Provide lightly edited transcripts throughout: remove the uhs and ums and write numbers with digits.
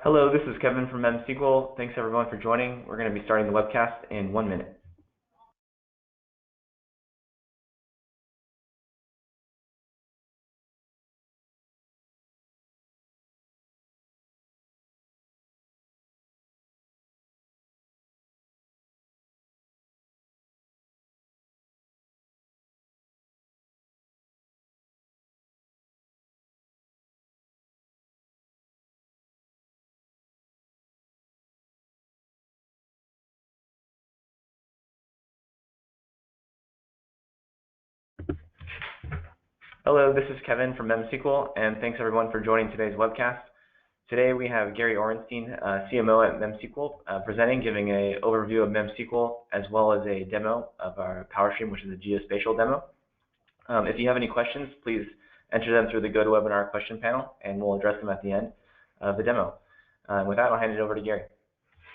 Hello, this is Kevin from MemSQL. Thanks everyone for joining. We're going to be starting the webcast in 1 minute. Hello, this is Kevin from MemSQL, and thanks everyone for joining today's webcast. Today we have Gary Orenstein, CMO at MemSQL, presenting, giving an overview of MemSQL as well as a demo of our PowerStream, which is a geospatial demo. If you have any questions, please enter them through the GoToWebinar question panel, and we'll address them at the end of the demo. With that, I'll hand it over to Gary.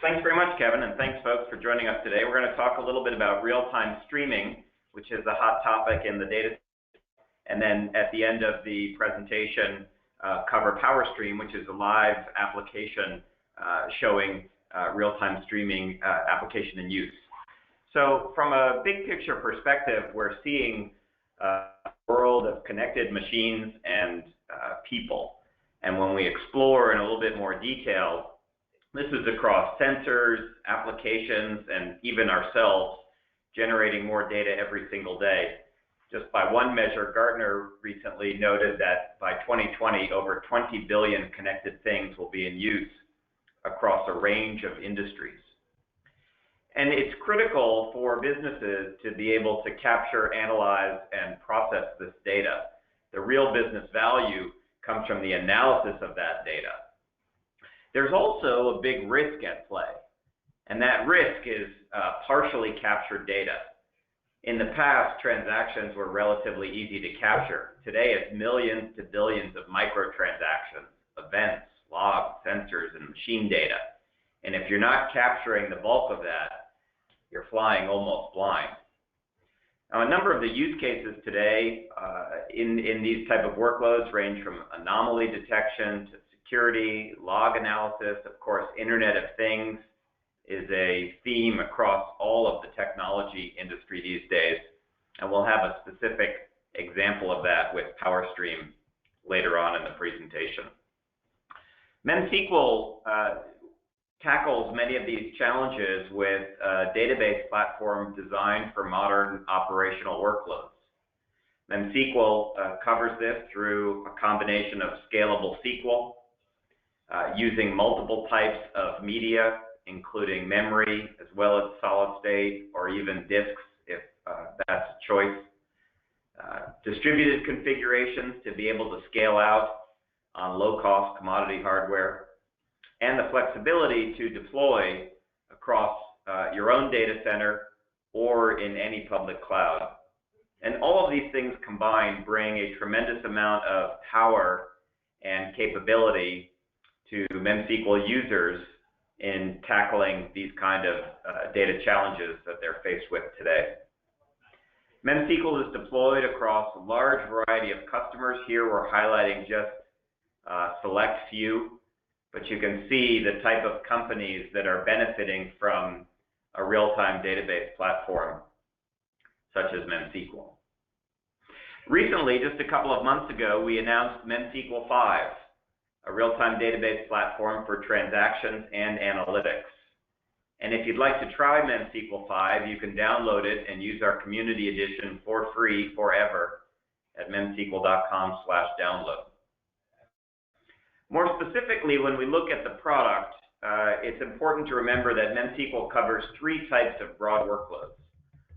Thanks very much, Kevin, and thanks, folks, for joining us today. We're going to talk a little bit about real-time streaming, which is a hot topic in the data, and then at the end of the presentation, cover PowerStream, which is a live application showing real-time streaming application in use. So from a big picture perspective, we're seeing a world of connected machines and people. And when we explore in a little bit more detail, this is across sensors, applications, and even ourselves generating more data every single day. Just by one measure, Gartner recently noted that by 2020, over 20 billion connected things will be in use across a range of industries. And it's critical for businesses to be able to capture, analyze, and process this data. The real business value comes from the analysis of that data. There's also a big risk at play, and that risk is partially captured data. In the past, transactions were relatively easy to capture. Today, it's millions to billions of microtransactions, events, logs, sensors, and machine data. And if you're not capturing the bulk of that, you're flying almost blind. Now, a number of the use cases today in these type of workloads range from anomaly detection to security, log analysis. Of course, Internet of Things is a theme across all of the technology industry these days, and we'll have a specific example of that with PowerStream later on in the presentation. MemSQL tackles many of these challenges with a database platform designed for modern operational workloads. MemSQL covers this through a combination of scalable SQL, using multiple types of media, including memory, as well as solid state, or even disks, if that's a choice. Distributed configurations to be able to scale out on low-cost commodity hardware, and the flexibility to deploy across your own data center or in any public cloud. And all of these things combined bring a tremendous amount of power and capability to MemSQL users in tackling these kind of data challenges that they're faced with today. MemSQL is deployed across a large variety of customers. Here we're highlighting just a select few, but you can see the type of companies that are benefiting from a real-time database platform such as MemSQL. Recently, just a couple of months ago, we announced MemSQL 5, a real-time database platform for transactions and analytics. And if you'd like to try MemSQL 5, you can download it and use our community edition for free forever at memsql.com/download. More specifically, when we look at the product, it's important to remember that MemSQL covers three types of broad workloads.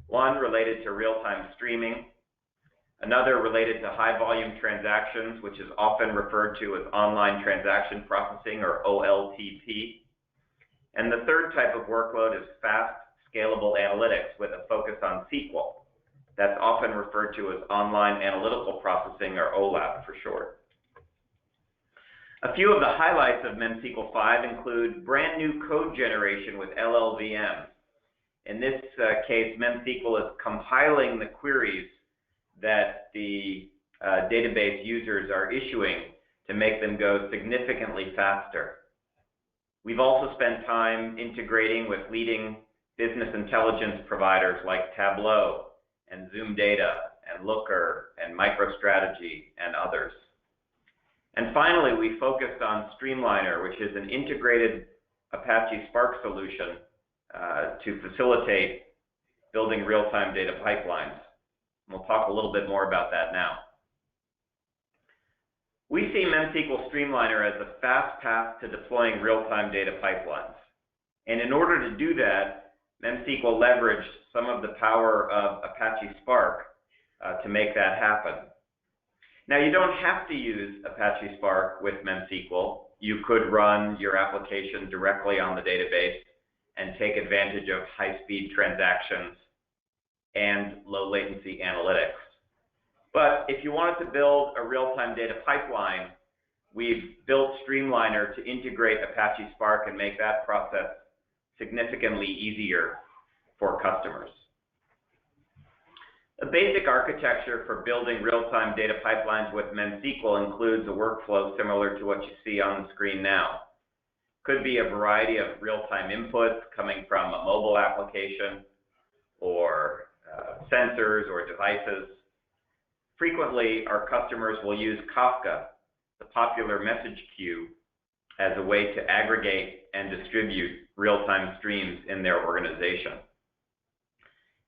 One related to real-time streaming, another related to high-volume transactions, which is often referred to as online transaction processing, or OLTP. And the third type of workload is fast, scalable analytics with a focus on SQL. That's often referred to as online analytical processing, or OLAP for short. A few of the highlights of MemSQL 5 include brand new code generation with LLVM. In this case, MemSQL is compiling the queries that the database users are issuing to make them go significantly faster. We've also spent time integrating with leading business intelligence providers like Tableau and Zoom Data and Looker and MicroStrategy and others. And finally, we focused on Streamliner, which is an integrated Apache Spark solution to facilitate building real-time data pipelines. We'll talk a little bit more about that now. We see MemSQL Streamliner as a fast path to deploying real-time data pipelines. And in order to do that, MemSQL leveraged some of the power of Apache Spark to make that happen. Now, you don't have to use Apache Spark with MemSQL. You could run your application directly on the database and take advantage of high-speed transactions and low-latency analytics. But if you wanted to build a real-time data pipeline, we've built Streamliner to integrate Apache Spark and make that process significantly easier for customers. The basic architecture for building real-time data pipelines with MemSQL includes a workflow similar to what you see on the screen now. Could be a variety of real-time inputs coming from a mobile application or sensors or devices. Frequently, our customers will use Kafka, the popular message queue, as a way to aggregate and distribute real-time streams in their organization.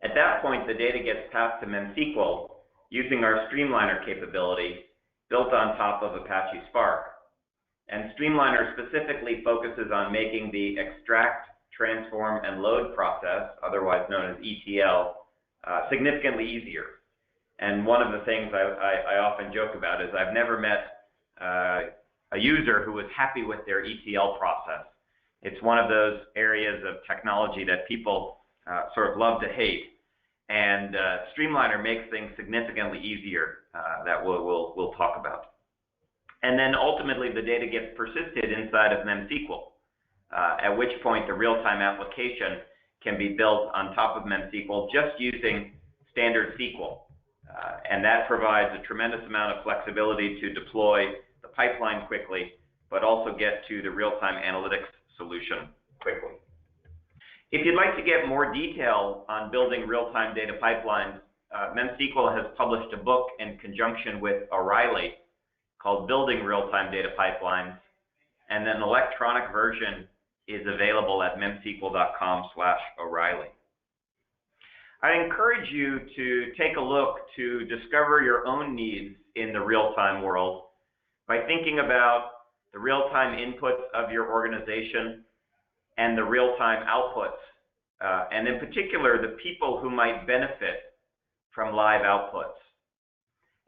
At that point, the data gets passed to MemSQL using our Streamliner capability built on top of Apache Spark. And Streamliner specifically focuses on making the extract, transform, and load process, otherwise known as ETL, significantly easier. And one of the things I often joke about is I've never met a user who was happy with their ETL process. It's one of those areas of technology that people sort of love to hate. And Streamliner makes things significantly easier that we'll talk about. And then ultimately the data gets persisted inside of MemSQL, at which point the real-time application can be built on top of MemSQL just using standard SQL. And that provides a tremendous amount of flexibility to deploy the pipeline quickly, but also get to the real-time analytics solution quickly. If you'd like to get more detail on building real-time data pipelines, MemSQL has published a book in conjunction with O'Reilly called Building Real-Time Data Pipelines, and an electronic version is available at memsql.com/O'Reilly. I encourage you to take a look to discover your own needs in the real-time world by thinking about the real-time inputs of your organization and the real-time outputs, and in particular, the people who might benefit from live outputs.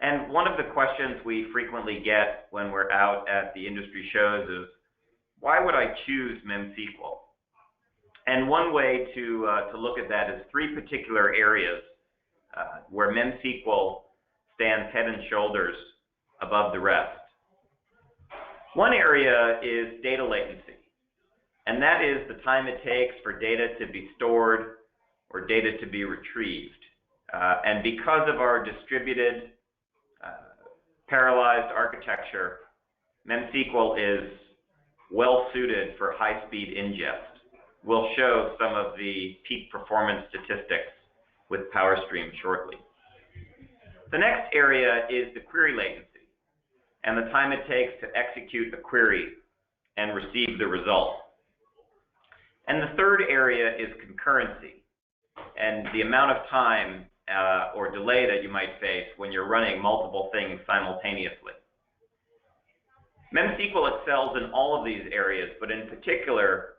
And one of the questions we frequently get when we're out at the industry shows is, why would I choose MemSQL? And one way to look at that is three particular areas where MemSQL stands head and shoulders above the rest. One area is data latency, and that is the time it takes for data to be stored or data to be retrieved. And because of our distributed parallelized architecture, MemSQL is well suited for high-speed ingest. We'll show some of the peak performance statistics with PowerStream shortly. The next area is the query latency and the time it takes to execute a query and receive the result. And the third area is concurrency and the amount of time or delay that you might face when you're running multiple things simultaneously. MemSQL excels in all of these areas, but in particular,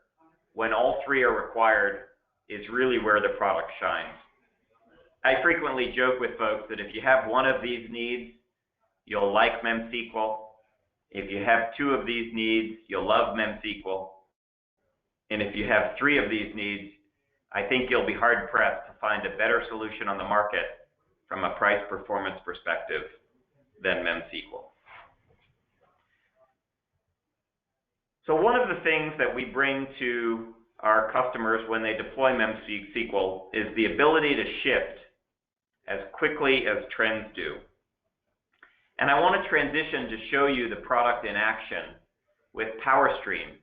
when all three are required, is really where the product shines. I frequently joke with folks that if you have one of these needs, you'll like MemSQL. If you have two of these needs, you'll love MemSQL. And if you have three of these needs, I think you'll be hard-pressed to find a better solution on the market from a price-performance perspective than MemSQL. So one of the things that we bring to our customers when they deploy MemSQL is the ability to shift as quickly as trends do. And I want to transition to show you the product in action with PowerStream,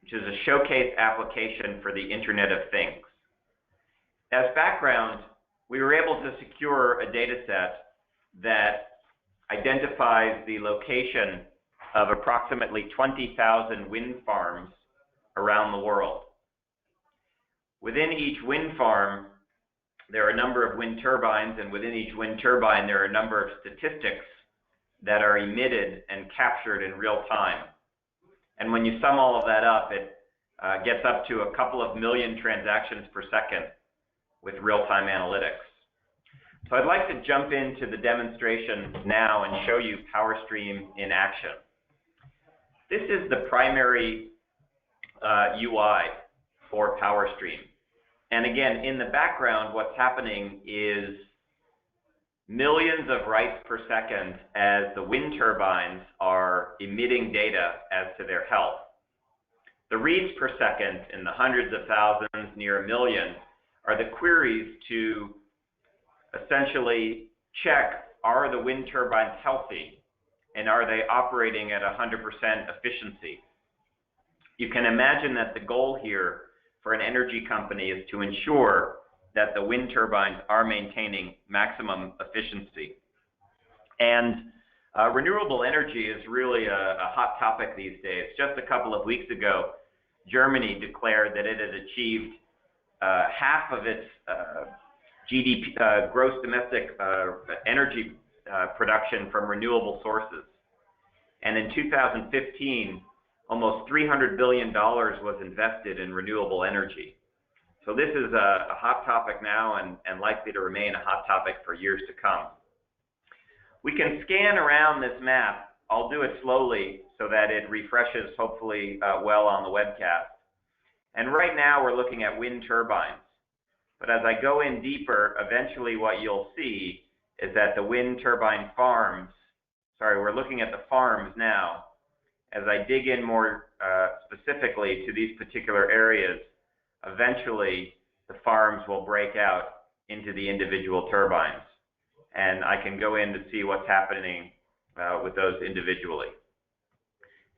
which is a showcase application for the Internet of Things. As background, we were able to secure a data set that identifies the location of approximately 20,000 wind farms around the world. Within each wind farm, there are a number of wind turbines, and within each wind turbine, there are a number of statistics that are emitted and captured in real time. And when you sum all of that up, it gets up to a couple of million transactions per second with real-time analytics. So I'd like to jump into the demonstration now and show you PowerStream in action. This is the primary UI for PowerStream. And again, in the background, what's happening is millions of writes per second as the wind turbines are emitting data as to their health. The reads per second in the hundreds of thousands, near a million, are the queries to essentially check, are the wind turbines healthy and are they operating at 100% efficiency? You can imagine that the goal here for an energy company is to ensure that the wind turbines are maintaining maximum efficiency. And renewable energy is really a hot topic these days. Just a couple of weeks ago, Germany declared that it had achieved half of its GDP, gross domestic energy production from renewable sources. And in 2015, almost $300 billion was invested in renewable energy. So this is a hot topic now and likely to remain a hot topic for years to come. We can scan around this map. I'll do it slowly so that it refreshes hopefully well on the webcast. And right now we're looking at wind turbines. But as I go in deeper, eventually what you'll see is that the wind turbine farms, we're looking at the farms now. As I dig in more specifically to these particular areas, eventually the farms will break out into the individual turbines. And I can go in to see what's happening with those individually.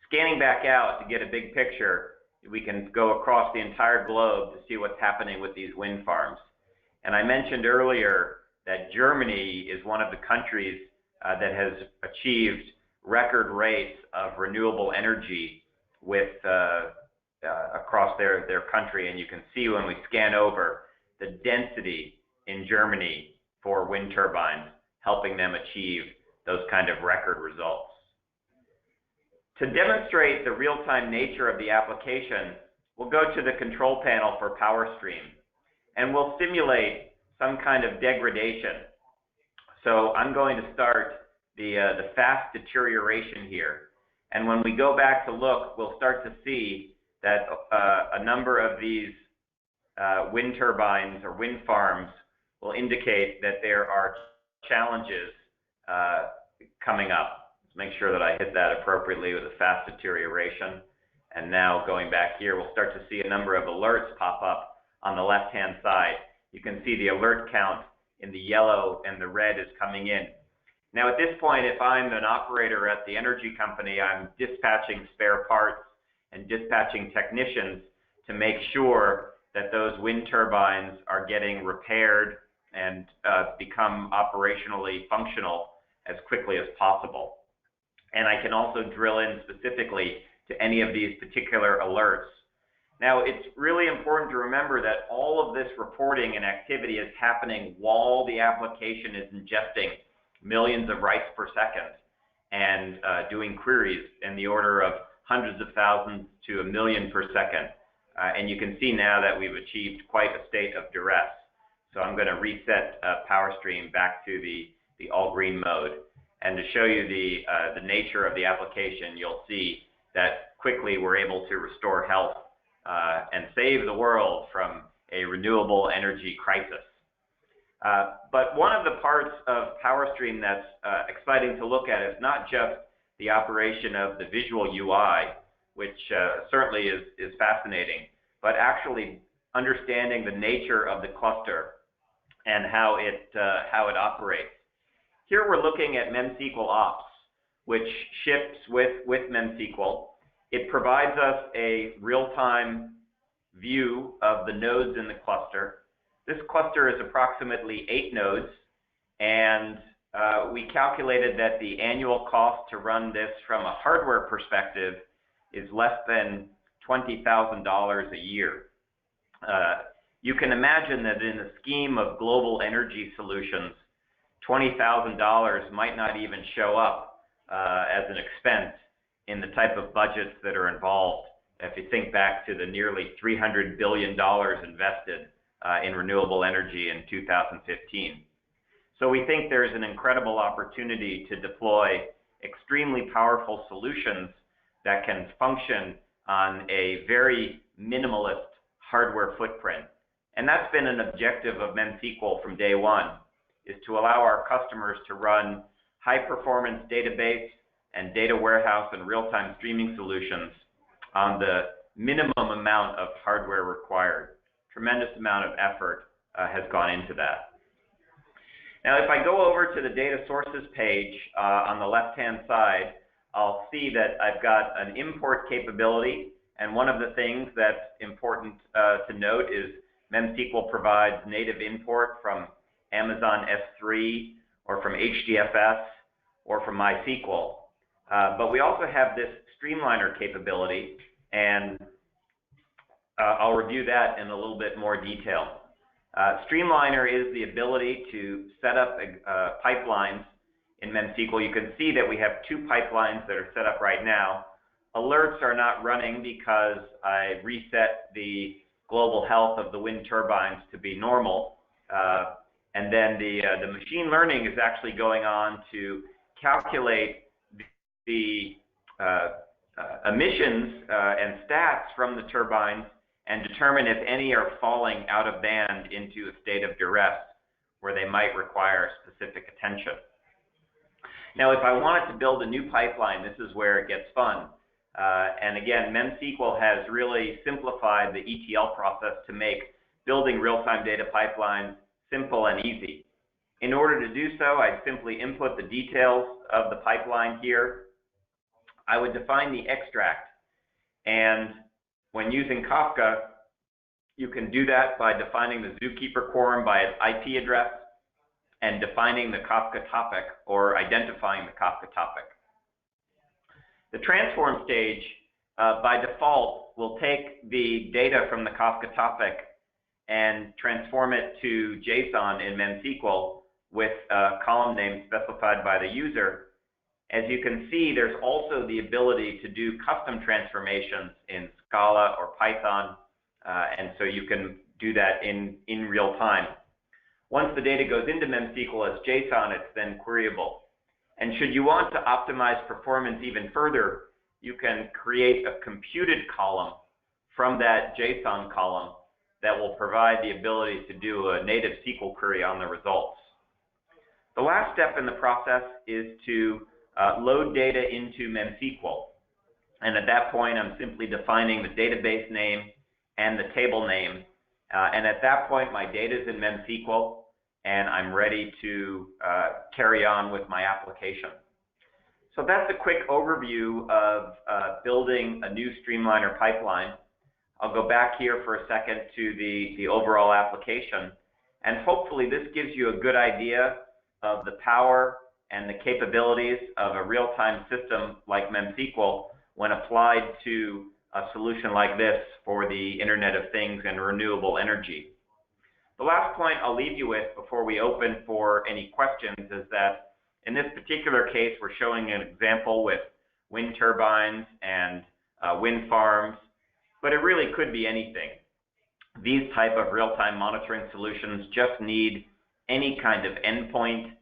Scanning back out to get a big picture, we can go across the entire globe to see what's happening with these wind farms. And I mentioned earlier that Germany is one of the countries that has achieved record rates of renewable energy with across their country. And you can see when we scan over the density in Germany for wind turbines, helping them achieve those kind of record results. To demonstrate the real-time nature of the application, we'll go to the control panel for PowerStream, and we'll simulate some kind of degradation. So I'm going to start the fast deterioration here. And when we go back to look, we'll start to see that a number of these wind turbines or wind farms will indicate that there are challenges coming up. Let's make sure that I hit that appropriately with a fast deterioration. And now going back here, we'll start to see a number of alerts pop up on the left-hand side. You can see the alert count in the yellow and the red is coming in. Now at this point, if I'm an operator at the energy company, I'm dispatching spare parts and dispatching technicians to make sure that those wind turbines are getting repaired and become operationally functional as quickly as possible. And I can also drill in specifically to any of these particular alerts. Now, it's really important to remember that all of this reporting and activity is happening while the application is ingesting millions of writes per second and doing queries in the order of hundreds of thousands to a million per second. And you can see now that we've achieved quite a state of duress. So I'm going to reset PowerStream back to the all green mode. And to show you the nature of the application, you'll see that quickly we're able to restore health and save the world from a renewable energy crisis. But one of the parts of PowerStream that's exciting to look at is not just the operation of the visual UI, which certainly is fascinating, but actually understanding the nature of the cluster and how it operates. Here we're looking at MemSQL Ops, which ships with MemSQL, It provides us a real-time view of the nodes in the cluster. This cluster is approximately 8 nodes, and we calculated that the annual cost to run this from a hardware perspective is less than $20,000 a year. You can imagine that in the scheme of global energy solutions, $20,000 might not even show up as an expense in the type of budgets that are involved. If you think back to the nearly $300 billion invested in renewable energy in 2015. So we think there's an incredible opportunity to deploy extremely powerful solutions that can function on a very minimalist hardware footprint. And that's been an objective of MemSQL from day one, is to allow our customers to run high-performance database and data warehouse and real-time streaming solutions on the minimum amount of hardware required. Tremendous amount of effort has gone into that. Now, if I go over to the data sources page on the left-hand side, I'll see that I've got an import capability, and one of the things that's important to note is MemSQL provides native import from Amazon S3 or from HDFS or from MySQL. But we also have this Streamliner capability, and I'll review that in a little bit more detail. Streamliner is the ability to set up pipelines in MemSQL. You can see that we have 2 pipelines that are set up right now. Alerts are not running because I reset the global health of the wind turbines to be normal. And then the machine learning is actually going on to calculate the emissions and stats from the turbines and determine if any are falling out of band into a state of duress where they might require specific attention. Now, if I wanted to build a new pipeline, this is where it gets fun. And again, MemSQL has really simplified the ETL process to make building real-time data pipelines simple and easy. In order to do so, I'd simply input the details of the pipeline here. I would define the extract, and when using Kafka, you can do that by defining the Zookeeper quorum by its IP address and defining the Kafka topic or identifying the Kafka topic. The transform stage, by default, will take the data from the Kafka topic and transform it to JSON in MemSQL with a column name specified by the user. As you can see, there's also the ability to do custom transformations in Scala or Python, and so you can do that in real time. Once the data goes into MemSQL as JSON, it's then queryable. And should you want to optimize performance even further, you can create a computed column from that JSON column that will provide the ability to do a native SQL query on the results. The last step in the process is to load data into MemSQL. And at that point, I'm simply defining the database name and the table name. And at that point, my data is in MemSQL, and I'm ready to carry on with my application. So that's a quick overview of building a new Streamliner pipeline. I'll go back here for a second to the overall application. And hopefully this gives you a good idea of the power and the capabilities of a real-time system like MemSQL when applied to a solution like this for the Internet of Things and renewable energy. The last point I'll leave you with before we open for any questions is that in this particular case, we're showing an example with wind turbines and wind farms, but it really could be anything. These type of real-time monitoring solutions just need any kind of endpoint,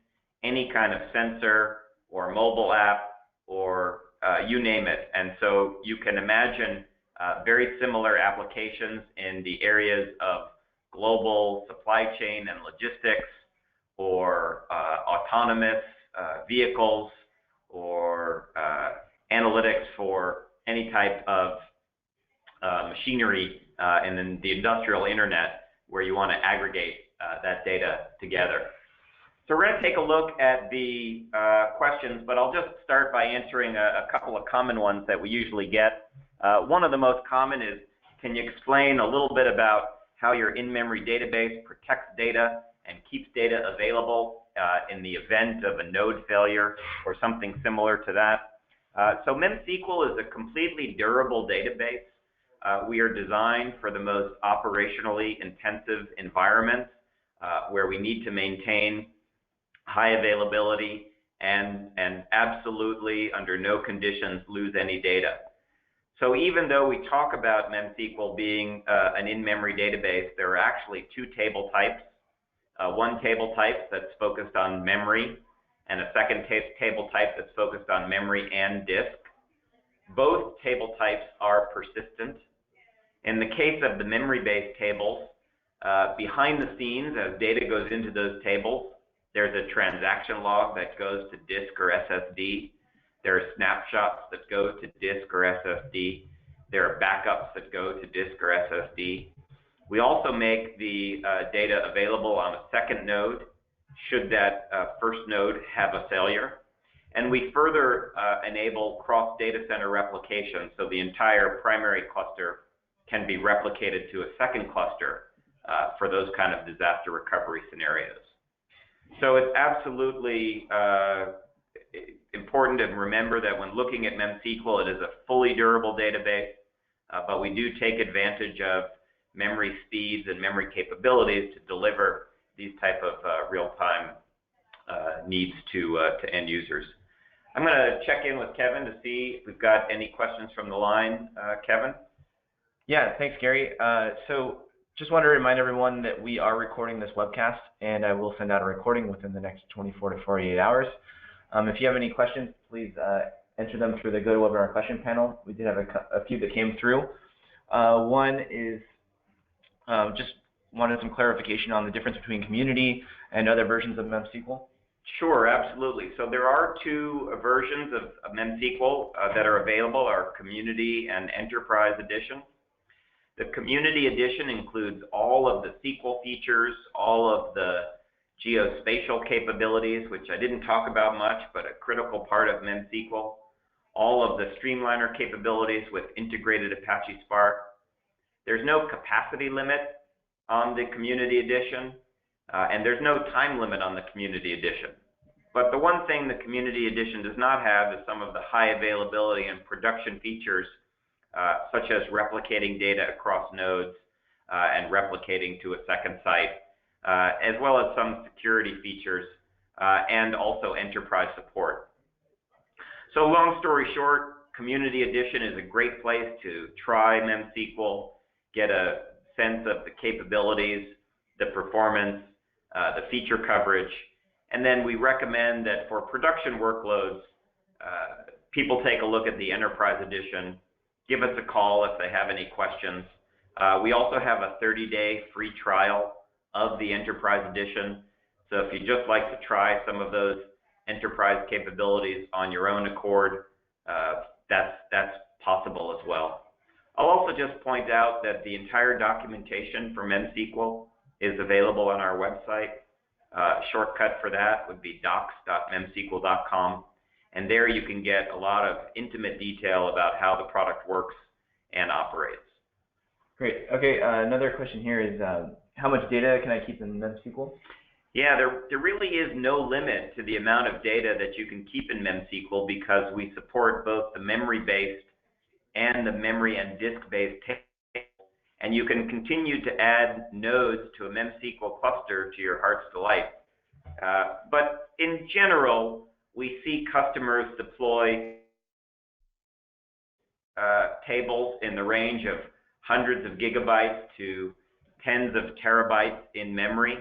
any kind of sensor or mobile app, or you name it. And so you can imagine very similar applications in the areas of global supply chain and logistics, or autonomous vehicles, or analytics for any type of machinery, and then the industrial internet where you want to aggregate that data together. So we're going to take a look at the questions, but I'll just start by answering a couple of common ones that we usually get. One of the most common is, can you explain a little bit about how your in-memory database protects data and keeps data available in the event of a node failure or something similar to that? So MemSQL is a completely durable database. We are designed for the most operationally intensive environments where we need to maintain high availability and absolutely under no conditions lose any data. So even though we talk about MemSQL being an in-memory database, there are actually two table types. One table type that's focused on memory, and a second table type that's focused on memory and disk. Both table types are persistent. In the case of the memory-based tables, behind the scenes, as data goes into those tables, there's a transaction log that goes to disk or SSD. There are snapshots that go to disk or SSD. There are backups that go to disk or SSD. We also make the data available on a second node should that first node have a failure. And we further enable cross-data center replication, so the entire primary cluster can be replicated to a second cluster for those kind of disaster recovery scenarios. So it's absolutely important to remember that when looking at MemSQL, it is a fully durable database, but we do take advantage of memory speeds and memory capabilities to deliver these type of real-time needs to end users. I'm going to check in with Kevin to see if we've got any questions from the line. Kevin? Yeah, thanks, Gary. So just want to remind everyone that we are recording this webcast, and I will send out a recording within the next 24 to 48 hours. If you have any questions, please enter them through the GoToWebinar question panel. We did have a few that came through. One is just wanted some clarification on the difference between community and other versions of MemSQL. Sure, absolutely. So there are two versions of MemSQL that are available, our Community and Enterprise Edition. The Community Edition includes all of the SQL features, all of the geospatial capabilities, which I didn't talk about much, but a critical part of MemSQL, all of the Streamliner capabilities with integrated Apache Spark. There's no capacity limit on the Community Edition, and there's no time limit on the Community Edition. But the one thing the Community Edition does not have is some of the high availability and production features, such as replicating data across nodes and replicating to a second site, as well as some security features and also enterprise support. So long story short, Community Edition is a great place to try MemSQL, get a sense of the capabilities, the performance, the feature coverage, and then we recommend that for production workloads, people take a look at the Enterprise Edition, give us a call if they have any questions. We also have a 30-day free trial of the Enterprise Edition, so if you'd just like to try some of those enterprise capabilities on your own accord, that's possible as well. I'll also just point out that the entire documentation for MemSQL is available on our website. Shortcut for that would be docs.memsql.com, and there you can get a lot of intimate detail about how the product works and operates. Great. Okay, another question here is how much data can I keep in MemSQL? Yeah, there really is no limit to the amount of data that you can keep in MemSQL because we support both the memory-based and the memory and disk-based tables. And you can continue to add nodes to a MemSQL cluster to your heart's delight. But in general, we see customers deploy tables in the range of hundreds of gigabytes to tens of terabytes in memory.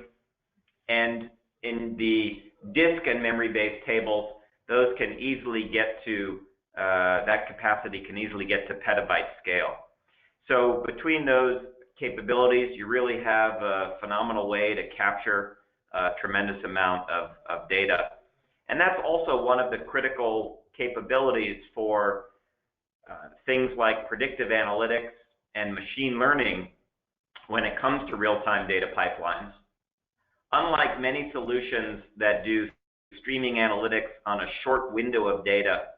And in the disk and memory-based tables, those can easily get to, that capacity can easily get to petabyte scale. So between those capabilities, you really have a phenomenal way to capture a tremendous amount of data. And that's also one of the critical capabilities for things like predictive analytics and machine learning when it comes to real-time data pipelines. Unlike many solutions that do streaming analytics on a short window of data,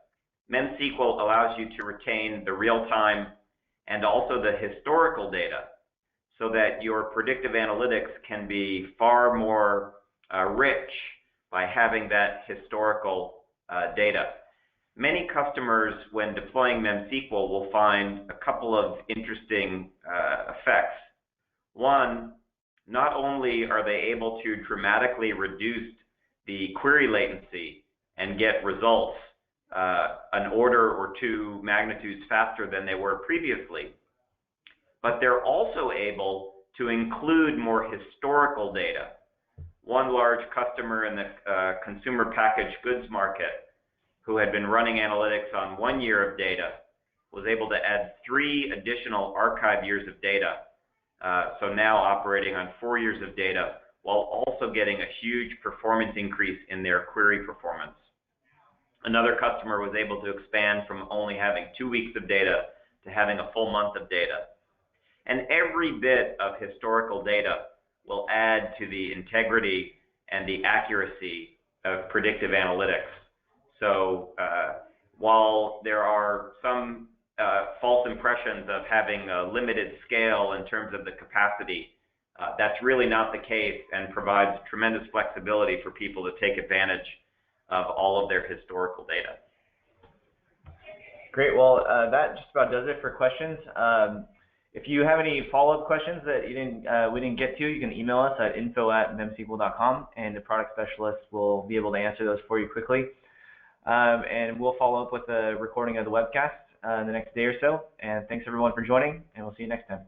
MemSQL allows you to retain the real-time and also the historical data so that your predictive analytics can be far more rich by having that historical data. Many customers, when deploying MemSQL, will find a couple of interesting effects. One, not only are they able to dramatically reduce the query latency and get results an order or two magnitudes faster than they were previously, but they're also able to include more historical data. One large customer in the consumer packaged goods market who had been running analytics on 1 year of data was able to add 3 additional archive years of data. So now operating on 4 years of data while also getting a huge performance increase in their query performance. Another customer was able to expand from only having 2 weeks of data to having a full month of data. And every bit of historical data will add to the integrity and the accuracy of predictive analytics. So while there are some false impressions of having a limited scale in terms of the capacity, that's really not the case and provides tremendous flexibility for people to take advantage of all of their historical data. Great. Well, that just about does it for questions. If you have any follow-up questions that we didn't get to, you can email us at info@memsql.com, and the product specialist will be able to answer those for you quickly. And we'll follow up with a recording of the webcast in the next day or so. And thanks everyone for joining, and we'll see you next time.